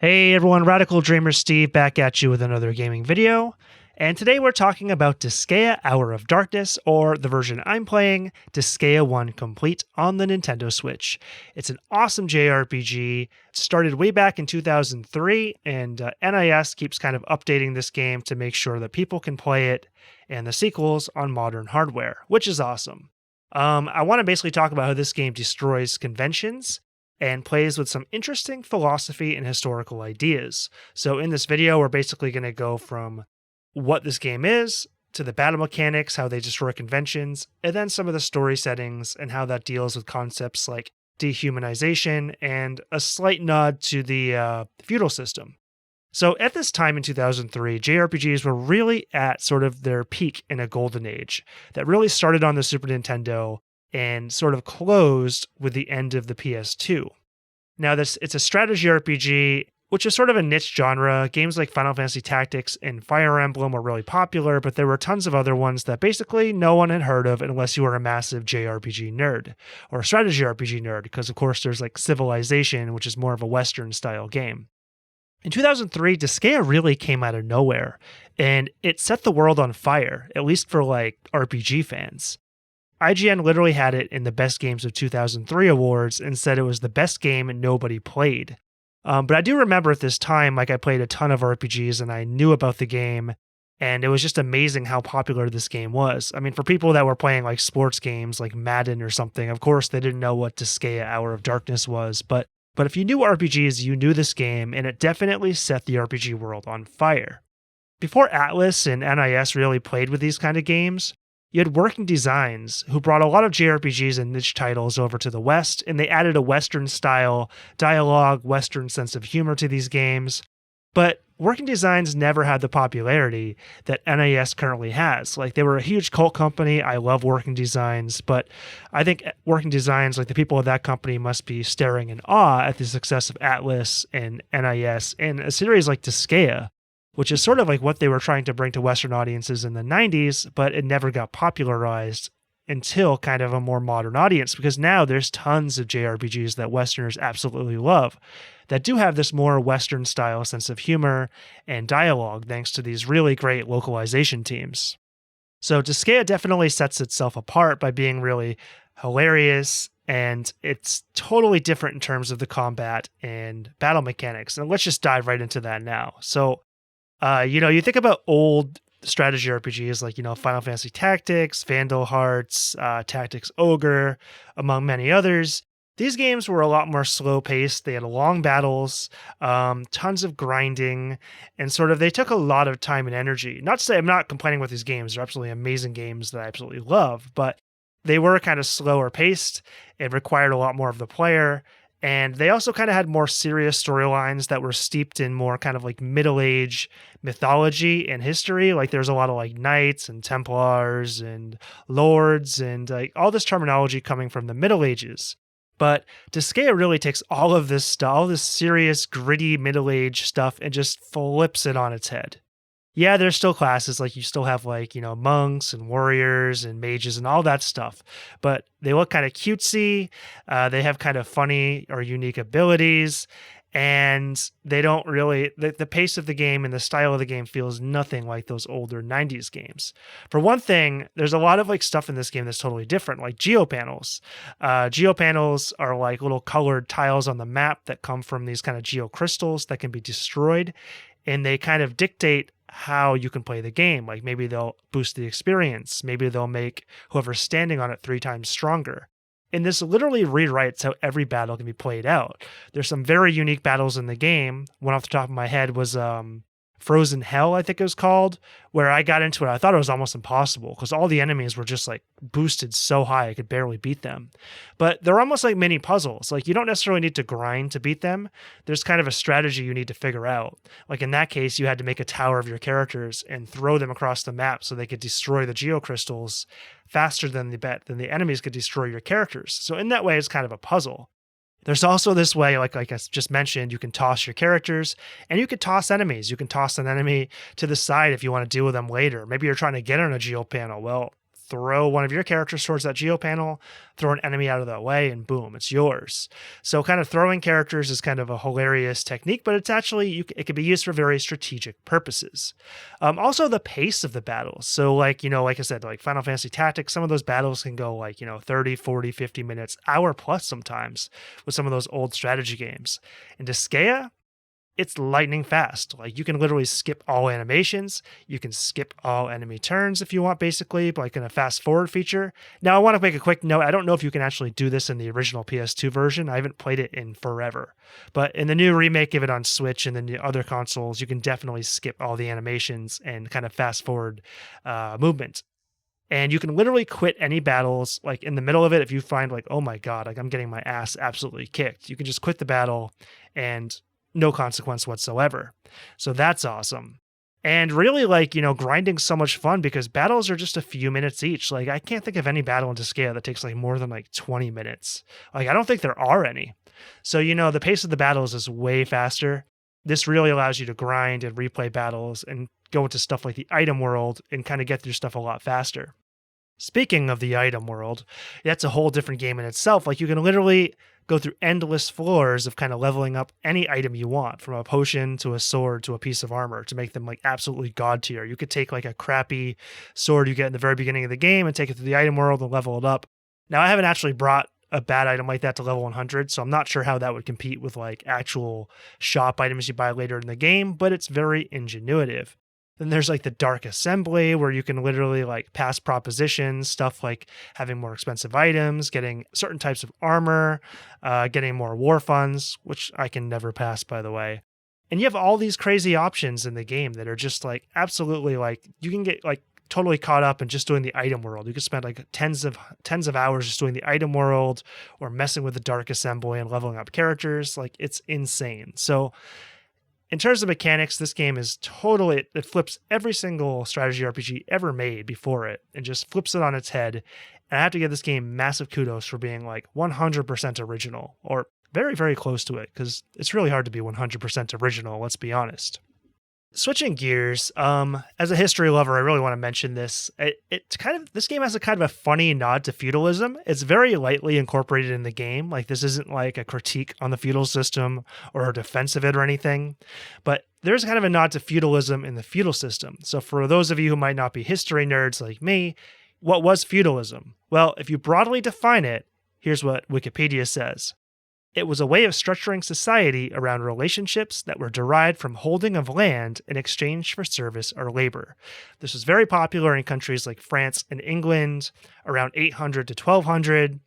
Hey everyone, Radical Dreamer Steve back at you with another gaming video. And today we're talking about Disgaea Hour of Darkness, or the version I'm playing, Disgaea 1 Complete on the Nintendo Switch. It's an awesome JRPG. It started way back in 2003, and NIS keeps kind of updating this game to make sure that people can play it and the sequels on modern hardware, which is awesome. I want to basically talk about how this game destroys conventions and plays with some interesting philosophy and historical ideas. So in this video, we're basically going to go from what this game is to the battle mechanics, how they destroy conventions, and then some of the story settings and how that deals with concepts like dehumanization and a slight nod to the feudal system. So at this time in 2003, JRPGs were really at sort of their peak in a golden age that really started on the Super Nintendo and sort of closed with the end of the PS2. Now, it's a strategy RPG, which is sort of a niche genre. Games like Final Fantasy Tactics and Fire Emblem were really popular, but there were tons of other ones that basically no one had heard of unless you were a massive JRPG nerd or a strategy RPG nerd, because of course there's like Civilization, which is more of a Western style game. In 2003, Disgaea really came out of nowhere, and it set the world on fire, at least for like RPG fans. IGN literally had it in the Best Games of 2003 awards and said it was the best game and nobody played. But I do remember at this time, like I played a ton of RPGs and I knew about the game, and it was just amazing how popular this game was. I mean, for people that were playing like sports games like Madden or something, of course they didn't know what Disgaea Hour of Darkness was, but if you knew RPGs, you knew this game, and it definitely set the RPG world on fire. Before Atlas and NIS really played with these kind of games, you had Working Designs, who brought a lot of JRPGs and niche titles over to the West, and they added a Western-style dialogue, Western sense of humor to these games. But Working Designs never had the popularity that NIS currently has. Like, they were a huge cult company. I love Working Designs, but I think Working Designs, like the people of that company, must be staring in awe at the success of Atlas and NIS and a series like Disgaea, which is sort of like what they were trying to bring to Western audiences in the 90s, but it never got popularized until kind of a more modern audience, because now there's tons of JRPGs that Westerners absolutely love that do have this more Western style sense of humor and dialogue thanks to these really great localization teams. So Disgaea definitely sets itself apart by being really hilarious, and it's totally different in terms of the combat and battle mechanics. And let's just dive right into that now. So you think about old strategy RPGs like, Final Fantasy Tactics, Vandal Hearts, Tactics Ogre, among many others. These games were a lot more slow-paced. They had long battles, tons of grinding, and they took a lot of time and energy. Not to say I'm not complaining with these games. They're absolutely amazing games that I absolutely love, but they were kind of slower paced. It required a lot more of the player. And they also kind of had more serious storylines that were steeped in more kind of like Middle Age mythology and history. Like there's a lot of like knights and Templars and lords and like all this terminology coming from the Middle Ages. But Disgaea really takes all of this stuff, all this serious, gritty Middle Age stuff, and just flips it on its head. Yeah, there's still classes, like you still have like, monks and warriors and mages and all that stuff, but they look kind of cutesy. They have kind of funny or unique abilities, and they don't really, the pace of the game and the style of the game feels nothing like those older 90s games. For one thing, there's a lot of like stuff in this game that's totally different, like geopanels. Geopanels are like little colored tiles on the map that come from these kind of geocrystals that can be destroyed, and they kind of dictate how you can play the game. Like maybe they'll boost the experience. Maybe they'll make whoever's standing on it 3 times stronger. And this literally rewrites how every battle can be played out. There's some very unique battles in the game. One off the top of my head was Frozen Hell, I think it was called, where I got into it. I thought it was almost impossible because all the enemies were just like boosted so high I could barely beat them. But they're almost like mini puzzles. Like you don't necessarily need to grind to beat them. There's kind of a strategy you need to figure out. Like in that case, you had to make a tower of your characters and throw them across the map so they could destroy the geocrystals faster than the enemies could destroy your characters. So in that way, it's kind of a puzzle. There's also this way, like I just mentioned, you can toss your characters and you can toss enemies. You can toss an enemy to the side if you want to deal with them later. Maybe you're trying to get on a geo panel. Well, throw one of your characters towards that geo panel, throw an enemy out of the way, and boom, it's yours. So kind of throwing characters is kind of a hilarious technique, but it's actually, it can be used for very strategic purposes. Also the pace of the battles. So like I said, like Final Fantasy Tactics, some of those battles can go like, 30, 40, 50 minutes, hour plus sometimes with some of those old strategy games. In Disgaea, it's lightning fast. Like you can literally skip all animations. You can skip all enemy turns if you want, basically, like in a fast forward feature. Now I want to make a quick note. I don't know if you can actually do this in the original PS2 version. I haven't played it in forever, but in the new remake of it on Switch and then the other consoles, you can definitely skip all the animations and kind of fast forward movement. And you can literally quit any battles like in the middle of it. If you find like, oh my God, like I'm getting my ass absolutely kicked, you can just quit the battle and no consequence whatsoever. So that's awesome. And really grinding's so much fun because battles are just a few minutes each. Like I can't think of any battle in Disgaea that takes like more than like 20 minutes. Like I don't think there are any. So, the pace of the battles is way faster. This really allows you to grind and replay battles and go into stuff like the item world and kind of get through stuff a lot faster. Speaking of the item world, that's a whole different game in itself. Like you can literally go through endless floors of kind of leveling up any item you want, from a potion to a sword to a piece of armor, to make them like absolutely god tier. You could take like a crappy sword you get in the very beginning of the game and take it to the item world and level it up. Now I haven't actually brought a bad item like that to level 100, so I'm not sure how that would compete with like actual shop items you buy later in the game, but it's very ingenuitive. Then there's like the Dark Assembly, where you can literally like pass propositions, stuff like having more expensive items, getting certain types of armor, getting more war funds, which I can never pass, by the way. And you have all these crazy options in the game that are just like absolutely like you can get like totally caught up in just doing the item world. You could spend like tens of hours just doing the item world or messing with the Dark Assembly and leveling up characters. Like it's insane. So in terms of mechanics, this game is totally, it flips every single strategy RPG ever made before it and just flips it on its head. And I have to give this game massive kudos for being like 100% original, or very, very close to it, because it's really hard to be 100% original, let's be honest. Switching gears, as a history lover, I really want to mention this. This game has a kind of a funny nod to feudalism. It's very lightly incorporated in the game. Like this isn't like a critique on the feudal system or a defense of it or anything, but there's kind of a nod to feudalism in the feudal system. So for those of you who might not be history nerds like me, what was feudalism? Well, if you broadly define it, here's what Wikipedia says. It was a way of structuring society around relationships that were derived from holding of land in exchange for service or labor. This was very popular in countries like France and England around 800 to 1200,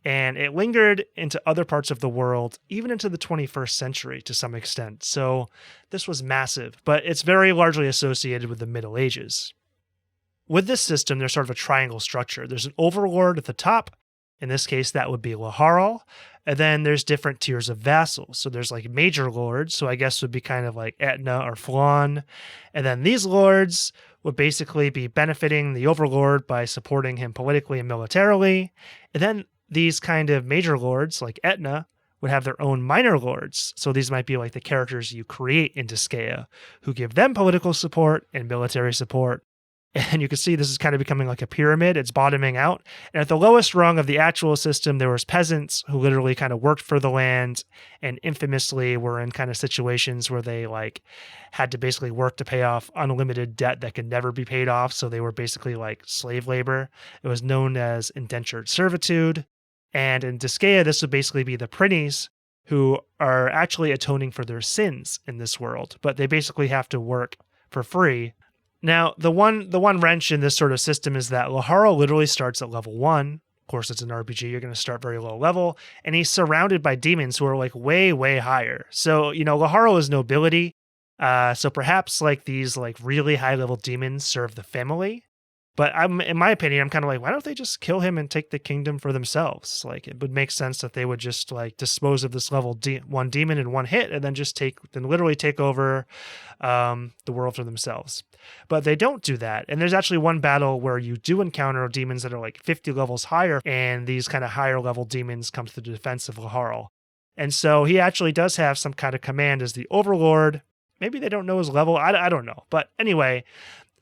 and it lingered into other parts of the world, even into the 21st century to some extent. So this was massive, but it's very largely associated with the Middle Ages. With this system, there's sort of a triangle structure. There's an overlord at the top. In this case, that would be Laharl. And then there's different tiers of vassals. So there's like major lords, so I guess would be kind of like Etna or Flonne. And then these lords would basically be benefiting the overlord by supporting him politically and militarily. And then these kind of major lords, like Etna, would have their own minor lords. So these might be like the characters you create in Disgaea, who give them political support and military support. And you can see this is kind of becoming like a pyramid. It's bottoming out. And at the lowest rung of the actual system, there was peasants who literally kind of worked for the land and infamously were in kind of situations where they like had to basically work to pay off unlimited debt that could never be paid off. So they were basically like slave labor. It was known as indentured servitude. And in Disgaea, this would basically be the prinnies who are actually atoning for their sins in this world, but they basically have to work for free. Now, the one wrench in this sort of system is that Laharl literally starts at level 1. Of course, it's an RPG. You're going to start very low level. And he's surrounded by demons who are like way, way higher. So, Laharl is nobility. So perhaps like these like really high level demons serve the family. But in my opinion, I'm kind of like, why don't they just kill him and take the kingdom for themselves? Like, it would make sense that they would just like dispose of this level 1 demon in one hit and then literally take over the world for themselves. But they don't do that. And there's actually one battle where you do encounter demons that are like 50 levels higher, and these kind of higher level demons come to the defense of Laharl. And so he actually does have some kind of command as the overlord. Maybe they don't know his level. I don't know. But anyway,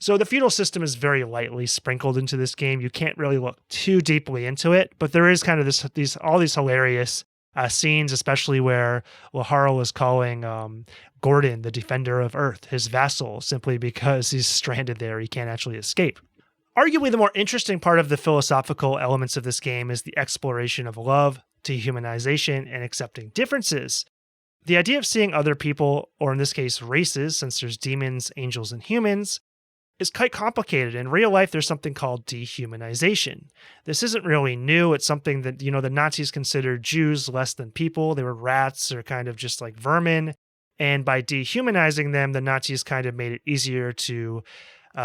So the feudal system is very lightly sprinkled into this game. You can't really look too deeply into it, but there is kind of all these hilarious scenes, especially where Laharl is calling Gordon, the defender of Earth, his vassal, simply because he's stranded there. He can't actually escape. Arguably, the more interesting part of the philosophical elements of this game is the exploration of love, dehumanization, and accepting differences. The idea of seeing other people, or in this case races, since there's demons, angels, and humans, is quite complicated. In real life, there's something called dehumanization. This isn't really new. It's something that, the Nazis considered Jews less than people. They were rats or kind of just like vermin. And by dehumanizing them, the Nazis kind of made it easier to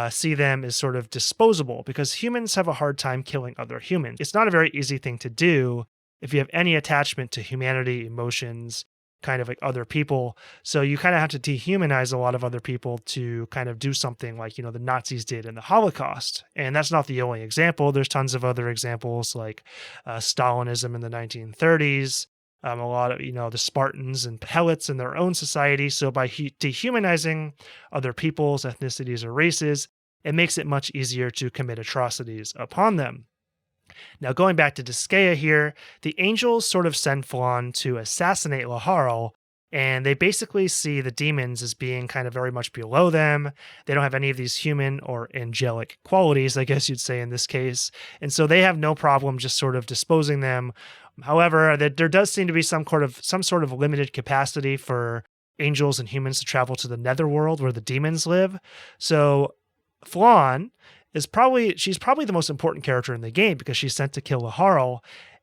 see them as sort of disposable, because humans have a hard time killing other humans. It's not a very easy thing to do if you have any attachment to humanity, emotions, kind of like other people. So you kind of have to dehumanize a lot of other people to kind of do something like, the Nazis did in the Holocaust. And that's not the only example. There's tons of other examples like Stalinism in the 1930s, a lot of, the Spartans and Helots in their own society. So by dehumanizing other peoples, ethnicities, or races, it makes it much easier to commit atrocities upon them. Now, going back to Disgaea here, the angels sort of send Flonne to assassinate Laharl, and they basically see the demons as being kind of very much below them. They don't have any of these human or angelic qualities, I guess you'd say in this case. And so they have no problem just sort of disposing them. However, there does seem to be some sort of limited capacity for angels and humans to travel to the netherworld where the demons live. So Flonne she's probably the most important character in the game because she's sent to kill Laharl.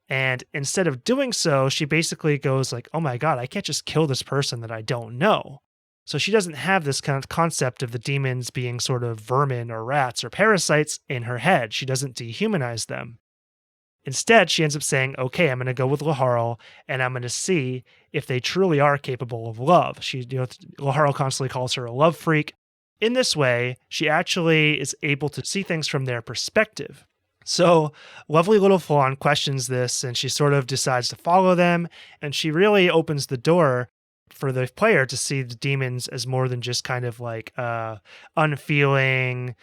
And instead of doing so, she basically goes like, oh my God, I can't just kill this person that I don't know. So she doesn't have this kind of concept of the demons being sort of vermin or rats or parasites in her head. She doesn't dehumanize them. Instead, she ends up saying, okay, I'm going to go with Laharl and I'm going to see if they truly are capable of love. Laharl constantly calls her a love freak. In this way, she actually is able to see things from their perspective. So lovely little Flonne questions this, and she sort of decides to follow them, and she really opens the door for the player to see the demons as more than just kind of like unfeeling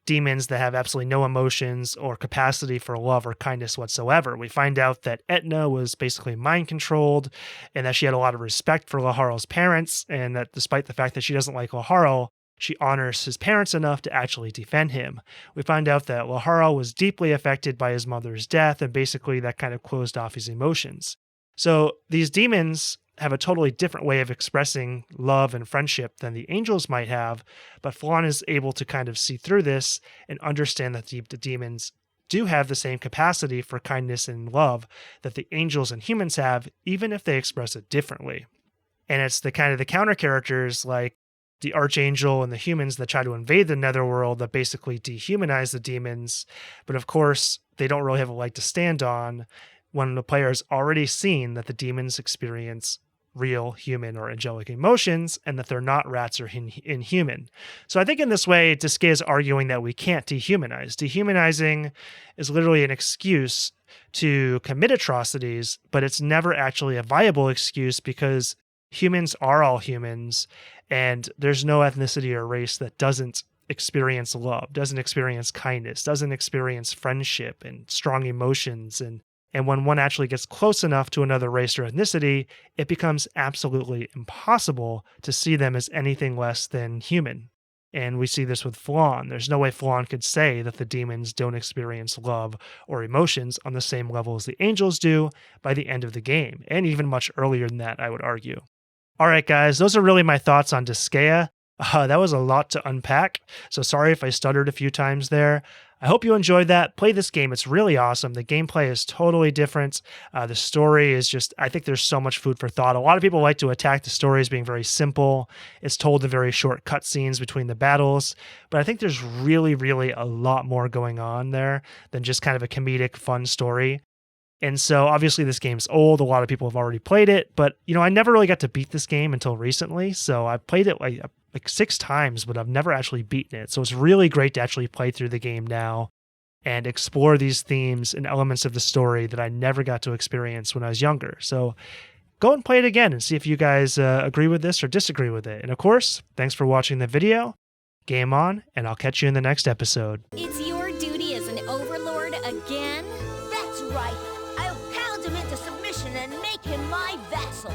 demons that have absolutely no emotions or capacity for love or kindness whatsoever. We find out that Etna was basically mind-controlled, and that she had a lot of respect for Laharl's parents, and that despite the fact that she doesn't like Laharl, she honors his parents enough to actually defend him. We find out that Laharl was deeply affected by his mother's death, and basically that kind of closed off his emotions. So these demons have a totally different way of expressing love and friendship than the angels might have, but Flonne is able to kind of see through this and understand that the demons do have the same capacity for kindness and love that the angels and humans have, even if they express it differently. And it's the kind of the counter characters like the Archangel and the humans that try to invade the netherworld that basically dehumanize the demons. But of course, they don't really have a leg to stand on when the player has already seen that the demons experience real human or angelic emotions and that they're not rats or inhuman. So I think in this way, Disgaea is arguing that we can't dehumanize. Dehumanizing is literally an excuse to commit atrocities, but it's never actually a viable excuse because humans are all humans, and there's no ethnicity or race that doesn't experience love, doesn't experience kindness, doesn't experience friendship and strong emotions. And when one actually gets close enough to another race or ethnicity, it becomes absolutely impossible to see them as anything less than human. And we see this with Flonne. There's no way Flonne could say that the demons don't experience love or emotions on the same level as the angels do by the end of the game, and even much earlier than that, I would argue. All right, guys, those are really my thoughts on Disgaea. That was a lot to unpack, so sorry if I stuttered a few times there. I hope you enjoyed that. Play this game. It's really awesome. The gameplay is totally different. The story is just, I think there's so much food for thought. A lot of people like to attack the story as being very simple. It's told in very short cutscenes between the battles, but I think there's really, really a lot more going on there than just kind of a comedic, fun story. And so obviously this game's old. A lot of people have already played it, but I never really got to beat this game until recently. So I played it like 6 times, but I've never actually beaten it. So it's really great to actually play through the game now and explore these themes and elements of the story that I never got to experience when I was younger. So go and play it again and see if you guys agree with this or disagree with it. And of course, thanks for watching the video. Game on, and I'll catch you in the next episode. It's your duty as an overlord again? That's right. I'll pound him into submission and make him my vassal.